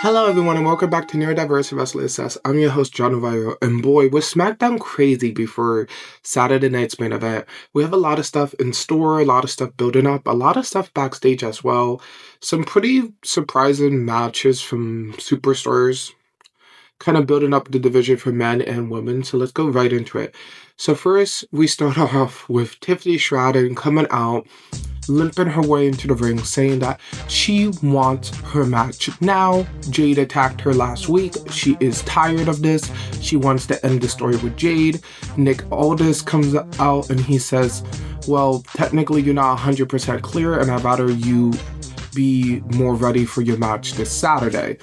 Hello everyone and welcome back to Neurodiverse Wrestling Assess. I'm your host John Navarro, and boy, was SmackDown crazy before Saturday night's main event. We have a lot of stuff in store, a lot of stuff building up, a lot of stuff backstage as well. Some pretty surprising matches from superstars, kind of building up the division for men and women, so let's go right into it. So first, we start off with Tiffany Stratton coming out, limping her way into the ring, saying that she wants her match now. Jade attacked her last week. She is tired of this. She wants to end the story with Jade. Nick Aldis comes out and he says, well, technically you're not 100% clear and I'd rather you be more ready for your match this Saturday.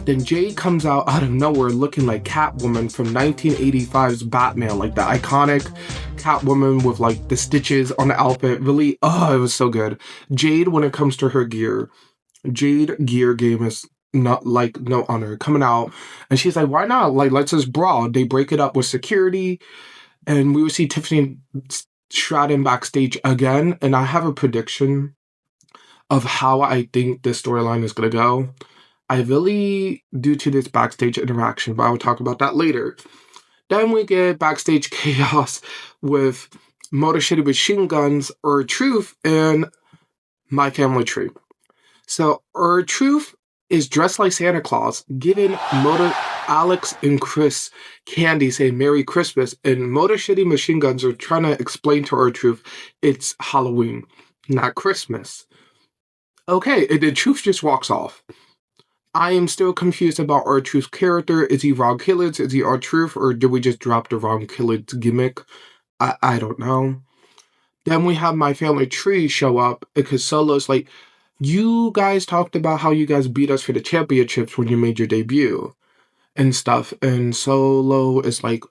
Then Jade comes out of nowhere looking like Catwoman from 1985's Batman, like the iconic Catwoman with like the stitches on the outfit. Really, it was so good. Jade, when it comes to her gear, Jade gear game is not like no honor. Coming out and she's like, why not? Like, let's just brawl. They break it up with security and we will see Tiffany Stratton backstage again. And I have a prediction of how I think this storyline is going to go. I really, due to this backstage interaction, but I will talk about that later. Then we get backstage chaos with Motor City Machine Guns, Truth, and My Family Tree. So Truth is dressed like Santa Claus, giving Alex and Chris candy, saying Merry Christmas, and Motor City Machine Guns are trying to explain to Truth it's Halloween, not Christmas. Okay, and then Truth just walks off. I am still confused about R-Truth's character. Is he Ron Killings? Is he R-Truth? Or did we just drop the Ron Killings gimmick? I don't know. Then we have My Family Tree show up because Solo's like, you guys talked about how you guys beat us for the championships when you made your debut and stuff. And Solo is like,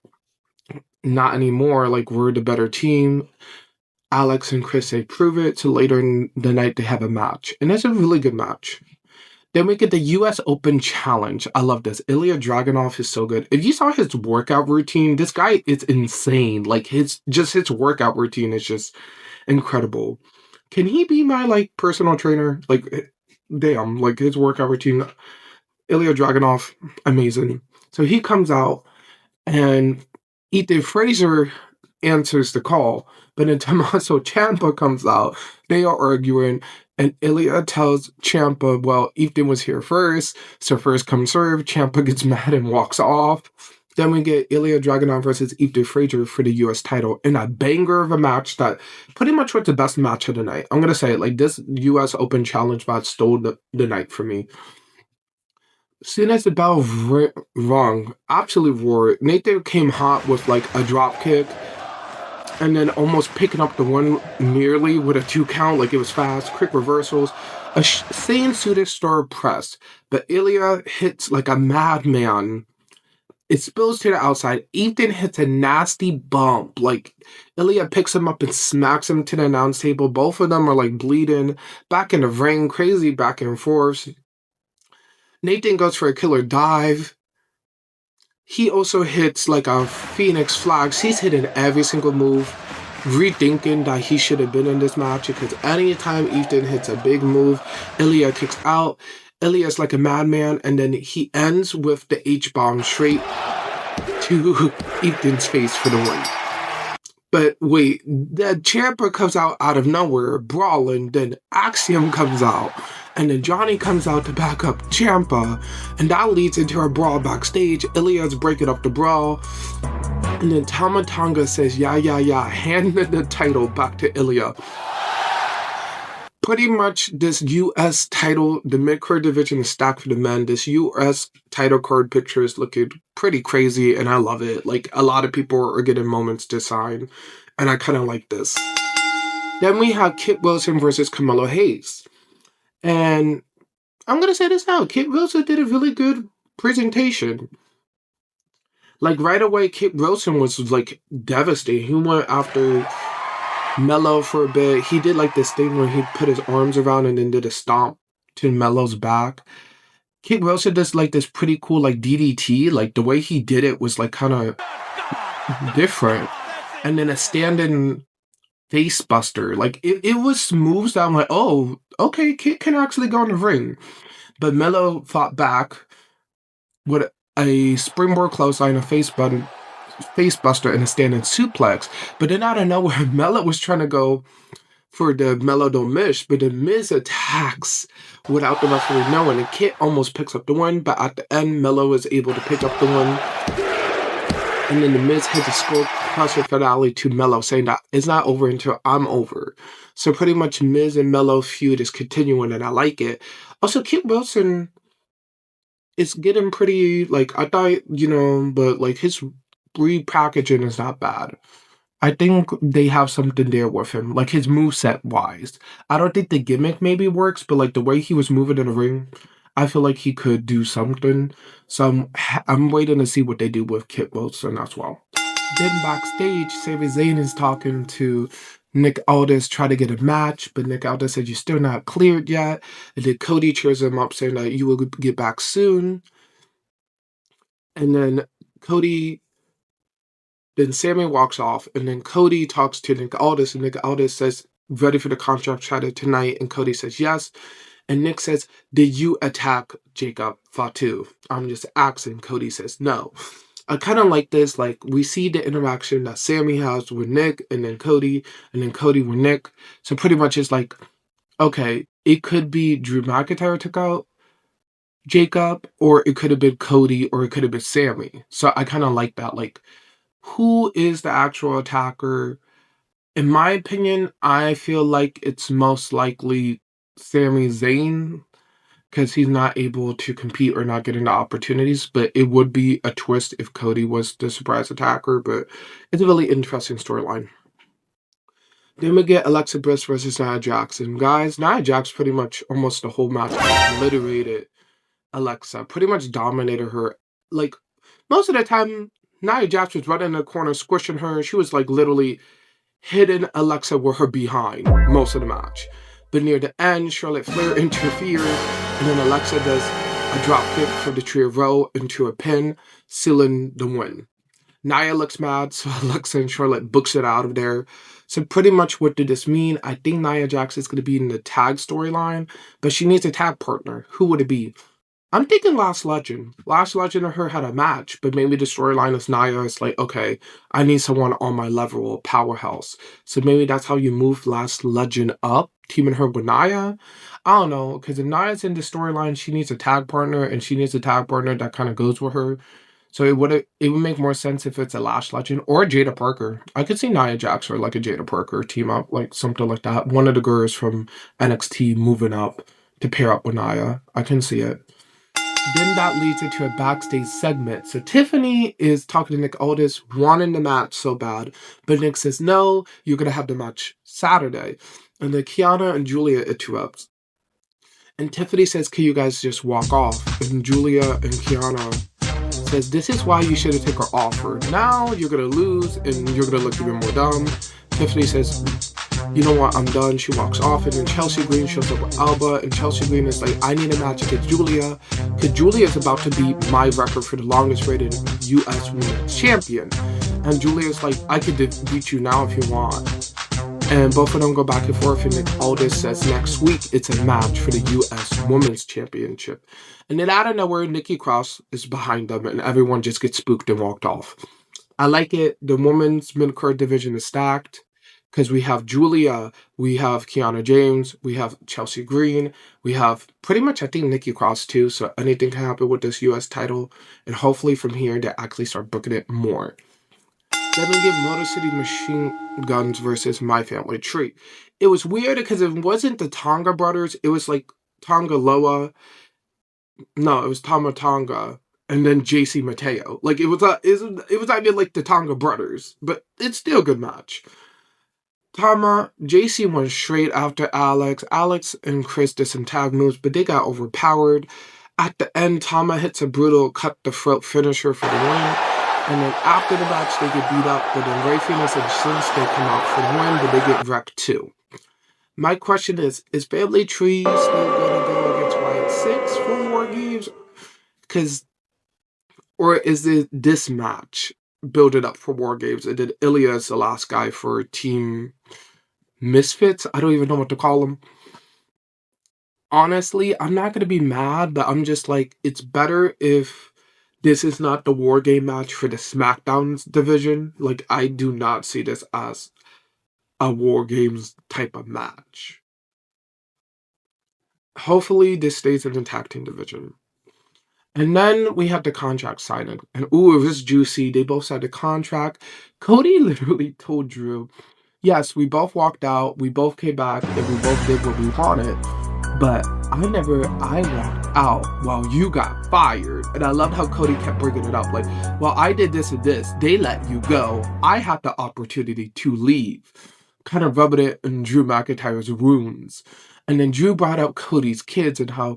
not anymore. Like, we're the better team. Alex and Chris, they prove it. So later in the night, they have a match. And it's a really good match. Then we get the U.S. Open Challenge. I love this. Ilja Dragunov is so good. If you saw his workout routine, this guy is insane. Like, his workout routine is just incredible. Can he be my, personal trainer? Like, damn, like, his workout routine. Ilja Dragunov, amazing. So he comes out, and Frazer answers the call. But then Tommaso Ciampa comes out. They are arguing. And Ilja tells Ciampa, well, Ethan was here first, so first come serve. Ciampa gets mad and walks off. Then we get Ilja Dragunov versus Frazer for the U.S. title in a banger of a match that pretty much was the best match of the night. I'm going to say it, like, this U.S. Open Challenge match stole the night for me. Soon as the bell rung, absolutely roared. Nathan came hot with, like, a drop kick. And then almost picking up the one nearly with a 2 count, like it was fast, quick reversals. A sane suited star press, but Ilja hits like a madman. It spills to the outside. Ethan hits a nasty bump. Like, Ilja picks him up and smacks him to the announce table. Both of them are like bleeding. Back in the ring, crazy back and forth. Nathan goes for a killer dive. He also hits like a Phoenix Flags. He's hitting every single move, rethinking that he should have been in this match because anytime Ethan hits a big move, Ilja kicks out. Ilja's like a madman, and then he ends with the H-bomb straight to Ethan's face for the win. But wait, the Ciampa comes out of nowhere, brawling, then Axiom comes out. And then Johnny comes out to back up Ciampa, and that leads into a brawl backstage. Ilja's breaking up the brawl, and then Tama Tonga says, yeah, handing the title back to Ilja. Pretty much this U.S. title, the mid-card division is stacked for the men. This U.S. title card picture is looking pretty crazy, and I love it. Like, a lot of people are getting moments to sign, and I kind of like this. Then we have Kit Wilson versus Carmelo Hayes. And I'm going to say this now. Kit Wilson did a really good presentation. Like, right away, Kit Wilson was, like, devastating. He went after Melo for a bit. He did, like, this thing where he put his arms around and then did a stomp to Melo's back. Kit Wilson does, like, this pretty cool, like, DDT. Like, the way he did it was, like, kind of different. And then a stand-in face buster. Like, it was moves that I'm like, oh, okay, Kit can actually go in the ring. But Melo fought back, with a springboard clothesline, a face buster, and a standing suplex. But then out of nowhere, Melo was trying to go for the Melo don't miss, but the Miz attacks without the referee knowing. And Kit almost picks up the win, but at the end, Melo is able to pick up the win. And then the Miz hits a skull crusher finale to Melo, saying that it's not over until I'm over. So pretty much Miz and Melo feud is continuing, and I like it. Also, Kit Wilson is getting pretty, like, I thought, but like his repackaging is not bad. I think they have something there with him, like his moveset wise. I don't think the gimmick maybe works, but like the way he was moving in the ring, I feel like he could do something. So I'm waiting to see what they do with Kit Wilson as well. Then backstage, Sami Zayn is talking to Nick Aldis, try to get a match, but Nick Aldis said, "You're still not cleared yet." And then Cody cheers him up, saying that you will get back soon. And then Sammy walks off, and then Cody talks to Nick Aldis, and Nick Aldis says, "Ready for the contract shadow tonight?" And Cody says, "Yes." And Nick says, "Did you attack Jacob Fatu?" I'm just asking. Cody says, "No." I kind of like this. Like, we see the interaction that Sammy has with Nick, and then Cody with Nick. So pretty much it's like, okay, it could be Drew McIntyre took out Jacob, or it could have been Cody, or it could have been Sammy. So I kind of like that. Like, who is the actual attacker? In my opinion, I feel like it's most likely Sami Zayn because he's not able to compete or not getting the opportunities. But it would be a twist if Cody was the surprise attacker. But it's a really interesting storyline. Then we get Alexa Bliss versus Nia Jax. And guys, Nia Jax pretty much almost the whole match obliterated Alexa, pretty much dominated her. Like, most of the time, Nia Jax was right in the corner squishing her. She was like literally hitting Alexa with her behind most of the match. But near the end, Charlotte Flair interfered, and then Alexa does a drop kick for the trio row into a pin, sealing the win. Nia looks mad, so Alexa and Charlotte books it out of there. So pretty much what did this mean? I think Nia Jax is going to be in the tag storyline, but she needs a tag partner. Who would it be? I'm thinking Last Legend. Last Legend and her had a match, but maybe the storyline is Nia is like, okay, I need someone on my level, powerhouse. So maybe that's how you move Last Legend up, teaming her with Nia. I don't know, because if Nia's in the storyline, she needs a tag partner, and she needs a tag partner that kind of goes with her. So it would make more sense if it's a Last Legend or a Jada Parker. I could see Nia Jax or like a Jada Parker team up, like something like that. One of the girls from NXT moving up to pair up with Nia. I can see it. Then that leads into a backstage segment. So Tiffany is talking to Nick Aldis, wanting the match so bad, but Nick says, "No, you're going to have the match Saturday." And then Kiana and Julia interrupt. And Tiffany says, "Can you guys just walk off?" And Julia and Kiana says, "This is why you should have taken her offer. Now you're going to lose and you're going to look even more dumb." Tiffany says, "You know what, I'm done." She walks off, and then Chelsea Green shows up with Alba, and Chelsea Green is like, "I need a match against Julia, because Julia is about to beat my record for the longest rated U.S. Women's Champion." And Julia's like, "I could beat you now if you want." And both of them go back and forth, and Nick Aldis says next week it's a match for the U.S. Women's Championship. And then out of nowhere, Nikki Cross is behind them, and everyone just gets spooked and walked off. I like it. The women's mid-card division is stacked because we have Julia, we have Kiana James, we have Chelsea Green, we have pretty much, I think, Nikki Cross too. So anything can happen with this U.S. title. And hopefully from here, they actually start booking it more. Then we get Motor City Machine Guns versus My Family Tree. It was weird because it wasn't the Tonga brothers. It was like Tonga Loa. No, it was Tama Tonga and then JC Mateo. Like it was not even like the Tonga brothers, but it's still a good match. JC went straight after Alex. Alex and Chris did some tag moves, but they got overpowered. At the end, Tama hits a brutal cut the throat finisher for the win. And then after the match, they get beat up, but then Ray Phoenix and Shinsuke come out for the win, but they get wrecked too. My question is Family Tree still going to go against Riot 6 for War Games? Or is it this match build it up for War Games, and then Ilya is the last guy for Team Misfits? I don't even know what to call them. Honestly, I'm not going to be mad, but I'm just like, it's better if This is not the War Game match for the SmackDown division. Like, I do not see this as a War Games type of match. Hopefully, this stays in the tag team division. And then we had the contract signing. And ooh, it was juicy. They both signed a contract. Cody literally told Drew, yes, we both walked out, we both came back, and we both did what we wanted. But I walked out while you got fired. And I loved how Cody kept bringing it up. Like, well, I did this and this. They let you go. I had the opportunity to leave. Kind of rubbing it in Drew McIntyre's wounds. And then Drew brought up Cody's kids and how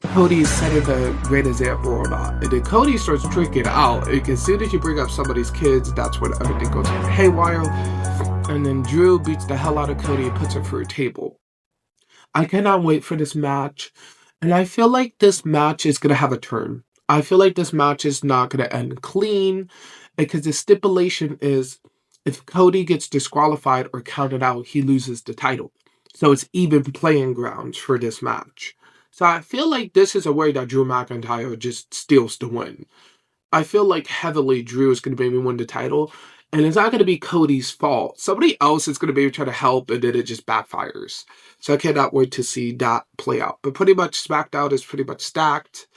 Cody's setting a great example or not. And then Cody starts freaking out. Like, as soon as you bring up somebody's kids, that's when everything goes haywire. And then Drew beats the hell out of Cody and puts him through a table. I cannot wait for this match. And I feel like this match is going to have a turn. I feel like this match is not going to end clean. Because the stipulation is if Cody gets disqualified or counted out, he loses the title. So it's even playing grounds for this match. So I feel like this is a way that Drew McIntyre just steals the win. I feel like heavily Drew is going to maybe win the title, and it's not going to be Cody's fault. Somebody else is going to maybe try to help, and then it just backfires. So I cannot wait to see that play out. But pretty much SmackDown is pretty much stacked.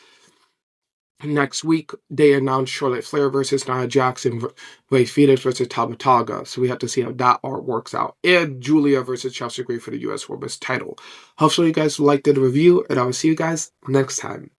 Next week, they announced Charlotte Flair versus Nia Jackson, Ray Phoenix versus Tama Tonga. So we have to see how that art works out. And Julia versus Chelsea Green for the U.S. Women's title. Hopefully you guys liked the review, and I will see you guys next time.